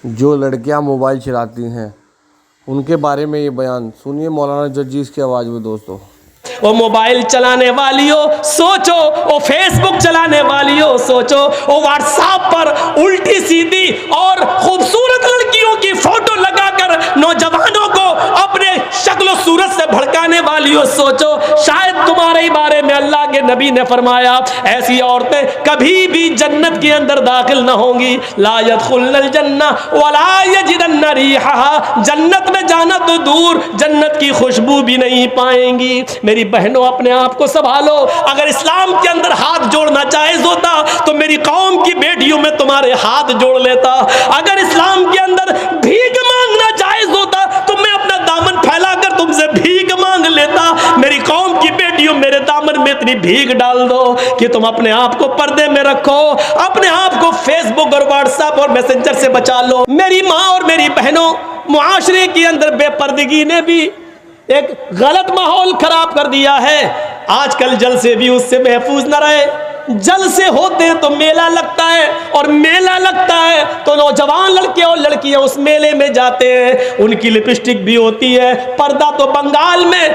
जो लड़कियां मोबाइल चलाती हैं उनके बारे में ये बयान सुनिए मौलाना जज्जीज की आवाज़ में दोस्तों। वो मोबाइल चलाने वालियों सोचो, वो फेसबुक चलाने वालियों सोचो, वो व्हाट्सएप पर उल्टी सीधी और खूबसूरत लड़कियों की फोटो लगाकर नौजवानों को अपने शक्ल सूरत से भड़काने वालियों सोचो, शायद तुम्हारे बारे में अल्लाह के नबी ने फरमाया ऐसी औरतें कभी भी जन्नत के अंदर दाखिल न होंगी। ला यदखुलुल जन्ना वला यजिदन्ना रिहा, जन्नत में जाना तो दूर जन्नत की खुशबू भी नहीं पाएंगी। मेरी बहनों अपने आप को संभालो। अगर इस्लाम के अंदर हाथ जोड़ना जायज होता तो मेरी कौम की बेटियों में तुम्हारे हाथ जोड़ लेता। अगर इस्लाम के अंदर भीख मांगना जायज होता तो मैं अपना दामन फैलाकर तुमसे भीख मांग लेता। मेरी कौम की बेटियों मेरे दामन में इतनी भीख डाल दो कि तुम अपने आप को पर्दे में रखो, अपने आप को फेसबुक और व्हाट्सएप और मैसेंजर से बचा लो। मेरी माँ और मेरी बहनों, मुआशरे के अंदर बेपर्दगी ने भी एक गलत माहौल खराब कर दिया है। आजकल जलसे भी उससे महफूज न रहे। जलसे होते हैं तो मेला लगता है और मेला लगता है तो नौजवान लड़के और लड़कियां उस मेले में जाते हैं। उनकी लिपस्टिक भी होती है, पर्दा तो बंगाल में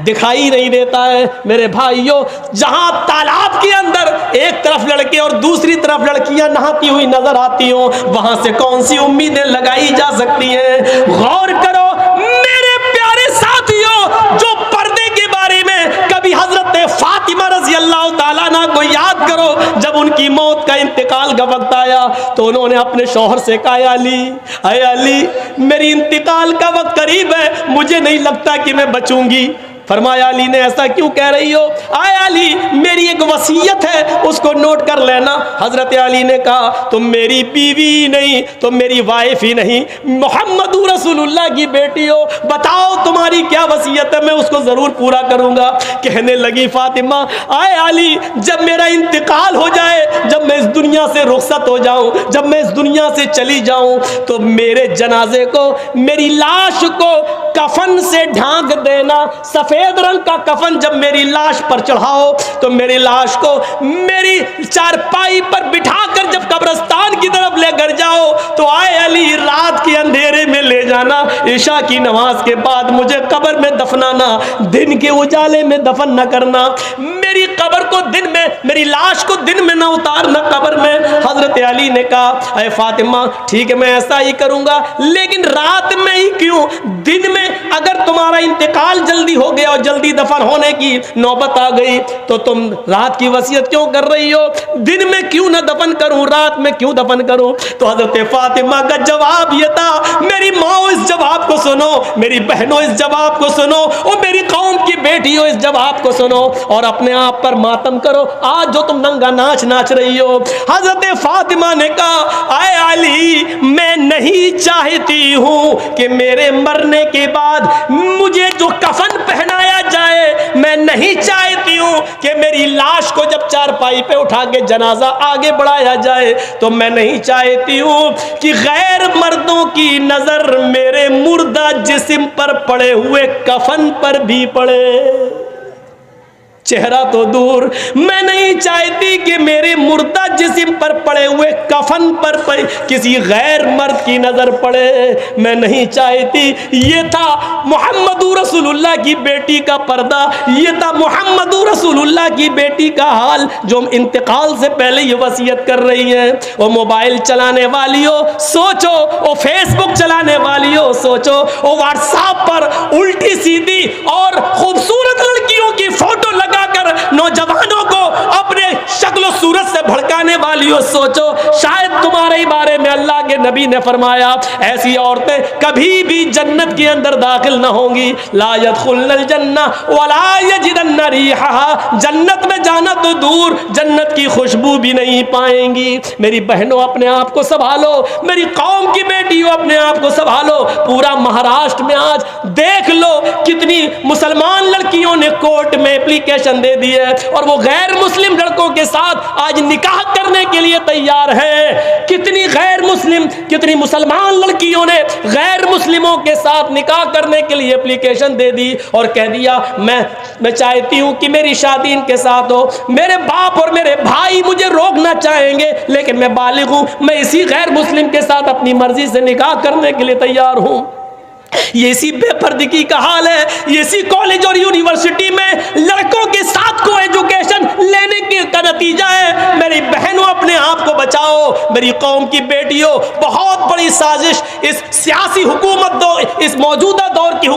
दिखाई नहीं देता है। मेरे भाइयों, जहां तालाब के अंदर एक तरफ लड़के और दूसरी तरफ लड़कियां नहाती हुई नजर आती हो, वहां से कौन सी उम्मीदें लगाई जा सकती हैं? गौर करो मेरे प्यारे साथियों, जो पर्दे के बारे में कभी हजरत फातिमा रज़ी अल्लाह ताला अन्हा को याद करो, जब उनकी मौत का इंतकाल का वक्त आया तो उन्होंने अपने शौहर से कहा अली मेरी इंतकाल का वक्त करीब है, मुझे नहीं लगता कि मैं बचूंगी। फरमाया अली ने ऐसा क्यों कह रही हो? आए अली, मेरी एक वसीयत है, उसको नोट कर लेना। हजरत अली ने कहा तुम मेरी बीवी नहीं, तुम मेरी वाइफ ही नहीं, मोहम्मद रसूलुल्लाह की बेटी हो, बताओ तुम्हारी क्या वसीयत है, मैं उसको जरूर पूरा करूंगा। कहने लगी फातिमा, आए अली, जब मेरा इंतकाल हो जाए, जब मैं इस दुनिया से रुखसत हो जाऊं, जब मैं इस दुनिया से चली जाऊं, तो मेरे जनाजे को, मेरी लाश को कफन से ढांक देना। सफेद रंग का कफन जब मेरी लाश पर चढ़ाओ तो मेरी लाश को मेरी चारपाई पर बिठाकर जब कब्रिस्तान की तरफ लेकर जाओ तो आए अली, रात के अंधेरे में ले जाना, ईशा की नमाज के बाद मुझे कब्र में दफनाना, दिन के उजाले में दफन न करना। मेरी कब्र को दिन में, मेरी लाश को दिन में न उतारना कब्र में। हजरत अली ने कहा अरे फातिमा, ठीक है मैं ऐसा ही करूंगा, लेकिन रात में ही क्यों? दिन में अगर तुम्हारा इंतकाल जल्दी हो गया और जल्दी दफन होने की नौबत आ गई तो तुम रात की वसीयत क्यों कर रही हो? दिन में क्यों ना दफन करूं, रात में क्यों दफन करूं? तो हजरत फातिमा का जवाब यह था, मेरी माओ इस जवाब को सुनो, मेरी बहनों इस जवाब को सुनो, और मेरी कौम की बेटियों इस जवाब को सुनो और अपने आप पर मातम करो। आज जो तुम नंगा नाच नाच रही हो। हजरत फातिमा ने कहा आए अली, मैं नहीं चाहती हूं कि मेरे मरने के बाद मुझे जो कफन पहनाया जाए, मैं नहीं चाहती हूं कि मेरी लाश को जब चारपाई पे उठा के जनाजा आगे बढ़ाया जाए तो मैं नहीं चाहती हूं कि गैर मर्दों की नजर मेरे मुर्दा जिस्म पर पड़े हुए कफन पर भी पड़े। चेहरा तो दूर, मैं नहीं चाहती कि मेरे मुर्दा जिस्म पर पड़े हुए कफन पर किसी गैर मर्द की नजर पड़े, मैं नहीं चाहती। ये था मोहम्मद रसूलुल्लाह की बेटी का पर्दा, ये था मोहम्मद रसूलुल्लाह की बेटी का हाल जो इंतकाल से पहले ये वसीयत कर रही है। वो मोबाइल चलाने वालियों सोचो, वो फेसबुक चलाने वालियों सोचो, वो व्हाट्सएप पर उल्टी सीधी और खूबसूरत लड़कियों की फोटो लगाकर नौजवानों को अपने शक्ल सूरत से भड़काने वालियों सोचो, शायद तुम्हारे बारे में अल्लाह के नबी ने फरमाया ऐसी औरतें कभी भी जन्नत के अंदर दाखिल न होंगी। ला यदखुलुल जन्ना वला यजिदन्ना रिहा, जन्नत में जाना तो दूर जन्नत की खुशबू भी नहीं पाएंगी। मेरी बहनों अपने आप को संभालो, मेरी कौम की बेटियों अपने आप को संभालो। पूरा महाराष्ट्र में आज देख लो कितनी मुसलमान लड़कियों ने कोर्ट में एप्लीकेशन दे दी है और वो गैर मुस्लिम लड़कों के साथ आज निकाह करने के लिए तैयार है। कितनी गैर मुस्लिम कितनी मुसलमान लड़कियों ने गैर मुस्लिमों के साथ निकाह करने के लिए एप्लीकेशन दे दी और कह दिया मैं चाहती हूं कि मेरी शादी इनके साथ हो। मेरे बाप और मेरे भाई मुझे रोकना चाहेंगे, लेकिन मैं बालिग हूं, मैं इसी गैर मुस्लिम के साथ अपनी मर्जी से निकाह करने के लिए तैयार हूं। ये इसी बेपर्दगी का हाल है। ये इसी कॉलेज और यूनिवर्सिटी में लड़कों के साथ को एजुकेशन लेने का नतीजा है। मेरी बहनों, अपने आप को बचाओ। मेरी कौम की बेटियों, बहुत बड़ी साजिश इस सियासी हुकूमत इस मौजूदा दौर की